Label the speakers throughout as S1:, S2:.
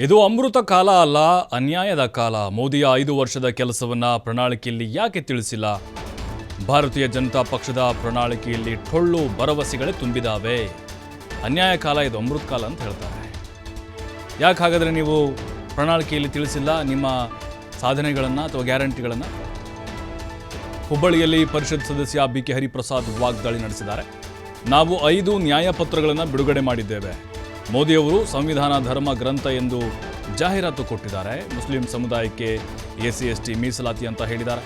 S1: ಇದು ಅಮೃತ ಕಾಲ ಅಲ್ಲ, ಅನ್ಯಾಯದ ಕಾಲ. ಮೋದಿಯ 5 ವರ್ಷದ ಕೆಲಸವನ್ನ ಪ್ರಣಾಳಿಕೆಯಲ್ಲಿ ಯಾಕೆ ತಿಳಿಸಿಲ್ಲ? ಭಾರತೀಯ ಜನತಾ ಪಕ್ಷದ ಪ್ರಣಾಳಿಕೆಯಲ್ಲಿ ಟೊಳ್ಳು ಭರವಸೆಗಳೇ ತುಂಬಿದಾವೆ. ಅನ್ಯಾಯ ಕಾಲ ಇದು, ಅಮೃತ ಕಾಲ ಅಂತ ಹೇಳ್ತಾರೆ. ಯಾಕೆ ಹಾಗಾದರೆ ನೀವು ಪ್ರಣಾಳಿಕೆಯಲ್ಲಿ ತಿಳಿಸಿಲ್ಲ ನಿಮ್ಮ ಸಾಧನೆಗಳನ್ನು ಅಥವಾ ಗ್ಯಾರಂಟಿಗಳನ್ನು? ಹುಬ್ಬಳ್ಳಿಯಲ್ಲಿ ಪರಿಷತ್ ಸದಸ್ಯ ಬಿ ಕೆ ಹರಿಪ್ರಸಾದ್ ವಾಗ್ದಾಳಿ ನಡೆಸಿದ್ದಾರೆ. ನಾವು 5 ನ್ಯಾಯಪತ್ರಗಳನ್ನು ಬಿಡುಗಡೆ ಮಾಡಿದ್ದೇವೆ. ಮೋದಿಯವರು ಸಂವಿಧಾನ ಧರ್ಮ ಗ್ರಂಥ ಎಂದು ಜಾಹೀರಾತು ಕೊಟ್ಟಿದ್ದಾರೆ. ಮುಸ್ಲಿಂ ಸಮುದಾಯಕ್ಕೆ SC/ST ಮೀಸಲಾತಿ ಅಂತ ಹೇಳಿದ್ದಾರೆ.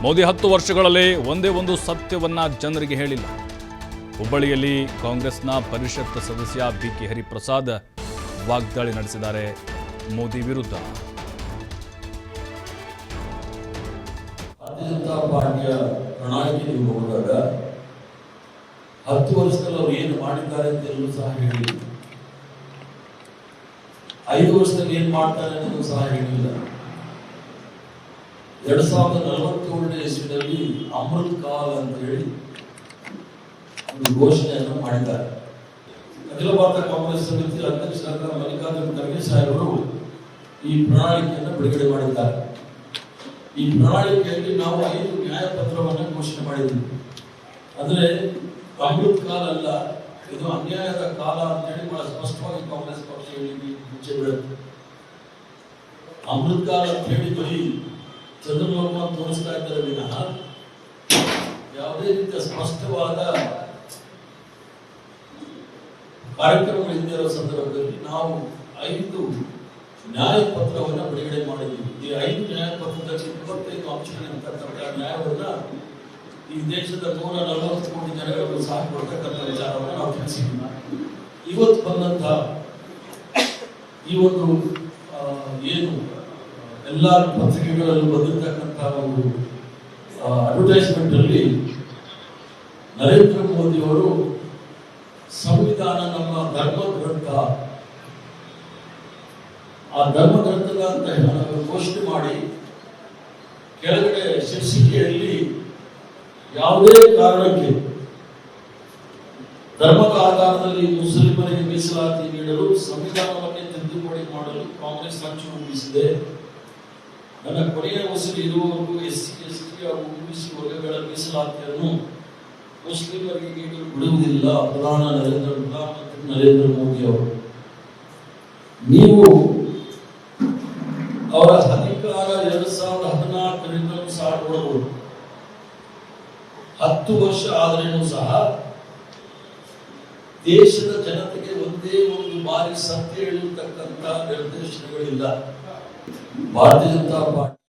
S1: ಮೋದಿ 10 ವರ್ಷಗಳಲ್ಲಿ ಒಂದೇ ಒಂದು ಸತ್ಯವನ್ನ ಜನರಿಗೆ ಹೇಳಿಲ್ಲ. ಹುಬ್ಬಳ್ಳಿಯಲ್ಲಿ ಕಾಂಗ್ರೆಸ್ನ ಪರಿಷತ್ ಸದಸ್ಯ ಬಿ ಕೆ ಹರಿಪ್ರಸಾದ್ ವಾಗ್ದಾಳಿ ನಡೆಸಿದ್ದಾರೆ ಮೋದಿ ವಿರುದ್ಧ.
S2: ಭಾರತೀಯ ಜನತಾ ಪಾರ್ಟಿಯ ಪ್ರಣಾಳಿಕೆ ನೀವು ನೋಡಿದಾಗ 10 ವರ್ಷದಲ್ಲಿ ಅವರು ಏನು ಮಾಡಿದ್ದಾರೆ ಅಂತ ಎಲ್ಲರೂ ಸಹ ಹೇಳಿ, 5 ವರ್ಷದಲ್ಲಿ ಏನ್ ಮಾಡ್ತಾರೆ ಅನ್ನೋದು ಸಹ ಹೇಳಿಲ್ಲ. 2047ನೇ ಇಸ್ವಿನಲ್ಲಿ ಅಮೃತ್ ಕಾಲ್ ಅಂತ ಹೇಳಿ ಒಂದು ಘೋಷಣೆಯನ್ನು ಮಾಡಿದ್ದಾರೆ. ಅಖಿಲ ಭಾರತ ಕಾಂಗ್ರೆಸ್ ಸಮಿತಿ ಅಧ್ಯಕ್ಷರಾದ ಮಲ್ಲಿಕಾರ್ಜುನ ಖರ್ಗೆ ಸಾಹೇಬರು ಈ ಪ್ರಣಾಳಿಕೆಯನ್ನು ಬಿಡುಗಡೆ ಮಾಡಿದ್ದಾರೆ. ಈ ಪ್ರಣಾಳಿಕೆಯಲ್ಲಿ ನಾವು 5 ನ್ಯಾಯಪತ್ರವನ್ನು ಘೋಷಣೆ ಮಾಡಿದ್ದೀವಿ. ಅಂದ್ರೆ ಅಮೃತ್ ಕಾಲ್ ಅಲ್ಲ, ಇದು ಅನ್ಯಾಯದ ಕಾಲ ಅಂತ ಹೇಳಿ ಬಹಳ ಸ್ಪಷ್ಟವಾಗಿ ಕಾಂಗ್ರೆಸ್ ಪಕ್ಷ ಹೇಳಿ ಮುಂಚೆ ಬೀಳುತ್ತೆ. ಅಮೃತ್ ಕಾಲ ಅಂತ ಹೇಳಿ ಬರೀ ಚಂದ್ರಲೋಕ ತೋರಿಸ್ತಾ ಇದ್ದಾರೆ ವಿನಃ ಯಾವುದೇ ರೀತಿಯ ಸ್ಪಷ್ಟವಾದ ಕಾರ್ಯಕ್ರಮಗಳಿಂದ ಇರೋ ಸಂದರ್ಭದಲ್ಲಿ ನಾವು 5 ನ್ಯಾಯಪತ್ರವನ್ನು ಬಿಡುಗಡೆ ಮಾಡಿದ್ದೀವಿ. ಈ 5 ನ್ಯಾಯಪತ್ರದಲ್ಲಿ 25 ಅಂಶಗಳಿರ್ತಕ್ಕಂಥ ನ್ಯಾಯವನ್ನ ಈ ದೇಶದ 140 ಕೋಟಿ ಜನಗಳು ಸಹ ಕೊಡ್ತಕ್ಕಂಥ ವಿಚಾರವನ್ನು ನಾವು ತಿಳಿಸಿದ್ದೀವಿ. ಇವತ್ತು ಬಂದಂತ ಈ ಒಂದು ಏನು ಎಲ್ಲ ಪತ್ರಿಕೆಗಳಲ್ಲಿ ಬಂದಿರತಕ್ಕಂಥ ಒಂದು ಅಡ್ವರ್ಟೈಸ್ಮೆಂಟ್ ಅಲ್ಲಿ ನರೇಂದ್ರ ಮೋದಿ ಅವರು ಸಂವಿಧಾನ ನಮ್ಮ ಧರ್ಮ ಗ್ರಂಥ, ಆ ಧರ್ಮ ಗ್ರಂಥದ ಅಂತ ಘೋಷಣೆ ಮಾಡಿ ಕೆಳಗಡೆ ಶೀರ್ಷಿಕೆಯಲ್ಲಿ ಯಾವುದೇ ಕಾರಣಕ್ಕೆ ಧರ್ಮದ ಆಧಾರದಲ್ಲಿ ಮುಸ್ಲಿಮರಿಗೆ ಮೀಸಲಾತಿ ನೀಡಲು ಸಂವಿಧಾನವನ್ನೇ ತಿದ್ದುಪಡಿ ಮಾಡಲು ಕಾಂಗ್ರೆಸ್ ಸಂಚು ರೂಪಿಸಿದೆ. ನನ್ನ ಕೊನೆಯ ಉಸಿರು ಇರುವವರೆಗೂ SC/ST ಹಾಗೂ OBC ವರ್ಗಗಳ ಮೀಸಲಾತಿಯನ್ನು ಮುಸ್ಲಿಮರಿಗೆ ನೀಡಲು ಬಿಡುವುದಿಲ್ಲ. ಪ್ರಧಾನಮಂತ್ರಿ ನರೇಂದ್ರ ಮೋದಿ ಅವರು, ನೀವು ಅವರ ಅಧಿಕಾರ 2014 ಸಹ ನೋಡಬಹುದು. 10 ವರ್ಷ ಆದ್ರೇನು ಸಹ ದೇಶದ ಜನತೆಗೆ ಒಂದೇ ಒಂದು ಬಾರಿ ಸತ್ಯ ಹೇಳತಕ್ಕಂಥ ನಿರ್ದೇಶನಗಳಿಲ್ಲ. ಭಾರತೀಯ ಜನತಾ ಪಾರ್ಟಿ